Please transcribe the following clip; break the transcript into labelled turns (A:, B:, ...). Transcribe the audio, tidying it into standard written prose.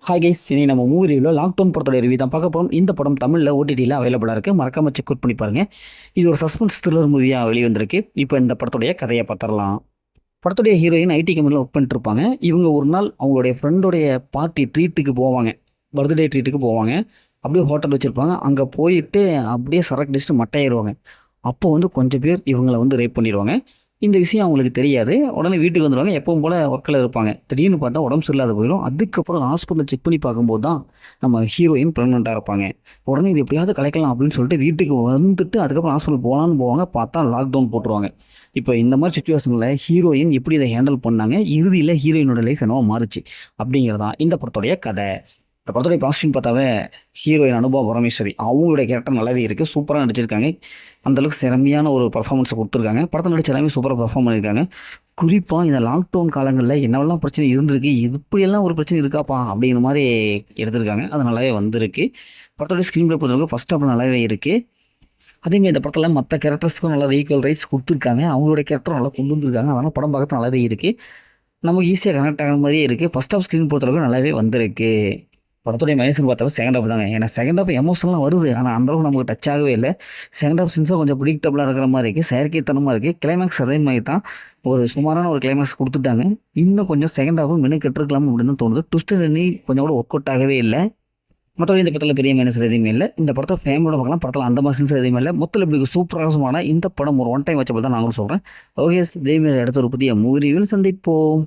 A: Hi guys, இனி நம்ம movie ரிவ்யூவில் லாக்டவுன் படத்தோட ரிவ்யூ தான் பார்க்க போகிறோம். இந்த படம் தமிழில் ஓடிடியில் அவைலபிளாக இருக்குது. மறக்காம செக் அவுட் பண்ணி பாருங்கள். இது ஒரு சஸ்பென்ஸ் த்ரில்லர் மூவியாக வெளிவந்திருக்கு. இப்போ இந்த படத்துடைய கதையை பார்த்துடலாம். படத்துடைய ஹீரோயின் ஐடி கம்பெனியில் ஒர்க் பண்ணிட்டு இருப்பாங்க. இவங்க ஒரு நாள் அவங்களுடைய ஃப்ரெண்டோடைய பார்ட்டி ட்ரீட்டுக்கு போவாங்க. பர்த்டே ட்ரீட்டுக்கு போவாங்க. அப்படியே ஹோட்டல் வச்சுருப்பாங்க. அங்கே போயிட்டு அப்படியே சரக்கு அடிச்சுட்டு மட்டையாயிருவாங்க. அப்போ கொஞ்சம் பேர் இவங்களை ரேப் பண்ணிடுவாங்க. இந்த விஷயம் அவங்களுக்கு தெரியாது. உடனே வீட்டுக்கு வந்துடுவாங்க. எப்பவும் போல் ஒர்க்கில் இருப்பாங்க. திடீர்னு பார்த்தா உடம்பு சரியில்லாத போயிடும். அதுக்கப்புறம் ஹாஸ்பிட்டலில் செக் பண்ணி பார்க்கும்போது தான் நம்ம ஹீரோயின் ப்ரெக்னெண்ட்டாக இருப்பாங்க. உடனே இது எப்படியாவது கலைக்கலாம் அப்படின்னு சொல்லிட்டு வீட்டுக்கு வந்துட்டு அதுக்கப்புறம் ஹாஸ்பிட்டல் போகலான்னு போவாங்க. பார்த்தா லாக்டவுன் போட்டுருவாங்க. இப்போ இந்த மாதிரி சுச்சுவேஷனில் ஹீரோயின் எப்படி இதை ஹேண்டில் பண்ணாங்க, இறுதியில் ஹீரோயினோட லைஃப் என்னவோ மாறுச்சு அப்படிங்கிறதான் இந்த படத்துடைய கதை. இந்த படத்துடைய பாசிட்டிவ் பார்த்தாவே ஹீரோயின் அனுபவ பரமேஸ்வரி அவங்களுடைய கேரக்டர் நல்லாவே இருக்குது. சூப்பராக நடிச்சிருக்காங்க. அந்தளவுக்கு திறமையான ஒரு பர்ஃபார்மன்ஸை கொடுத்துருக்காங்க. படத்தை நடிச்ச எல்லாமே சூப்பராக பர்ஃபார்ம் பண்ணியிருக்காங்க. குறிப்பாக இந்த லாக்டவுன் காலங்களில் என்னவெல்லாம் பிரச்சனை இருந்திருக்கு, இப்படியெல்லாம் ஒரு பிரச்சனை இருக்காப்பா அப்படிங்கிற மாதிரி எடுத்திருக்காங்க. அது நல்லாவே வந்திருக்கு. படத்தோடைய ஸ்க்ரீன் ப்ளே பொறுத்தவரைக்கும் ஃபஸ்ட் ஹாஃப் நல்லாவே இருக்குது. அதேமாதிரி இந்த படத்தில் மற்ற கேரக்டர்ஸ்க்கும் நல்லா ஈக்குவல் ரைட்ஸ் கொடுத்துருக்காங்க. அவங்களுடைய கேரக்டரும் நல்லா கொண்டு வந்துருக்காங்க. அதனால் படம் பார்க்கறது நல்லாவே இருக்குது. நமக்கு ஈஸியாக கனெக்ட் ஆகிற மாதிரியே இருக்குது. ஃபஸ்ட் ஹாஃப் ஸ்க்ரீன் பொறுத்தளவுக்கு நல்லாவே வந்திருக்கு. படத்துடைய மைனஸ்னு பார்த்தா செகண்ட் ஹாஃப் தாங்க. ஏன்னா செகண்ட் ஹாஃப் எமோஷனலாக வருது. ஆனால் அந்தளவுக்கு நமக்கு டச் ஆகவே இல்லை. செகண்ட் ஹாஃப் சின்ஸாக கொஞ்சம் ப்ரிடிக்டபுளாக இருக்கிற மாதிரி இருக்குது. செயற்கைத்தனமாக இருக்குது. கிளைமேக்ஸ் அதே மாதிரி தான் ஒரு சுமாரான ஒரு கிளைமேக்ஸ் கொடுத்துட்டாங்க. இன்னும் கொஞ்சம் செகண்ட் ஹாஃபும் மெனு கெட்டுருக்கலாம் அப்படின்னு தோணுது. ட்விஸ்ட் நீ கொஞ்சம் கூட ஒர்க் அவுட் ஆகவே இல்லை. மற்றபடி இந்த படத்தில் பெரிய மைனஸ் எதுவுமே இல்லை. இந்த படத்தை ஃபேமிலியோட பார்க்கலாம். படத்தில் அந்த மாதிரி சின்ஸ் எதுவுமே இல்லை. மொத்தத்தில் இப்படி சூப்பராக இந்த படம் ஒரு ஒன் டைம் வச்சப்போ தான் நாங்களும் சொல்கிறேன். ஓகே, இதேமாரி அடுத்த ஒரு புதிய மூவி ரிவ்யூவில் சந்திப்போம்.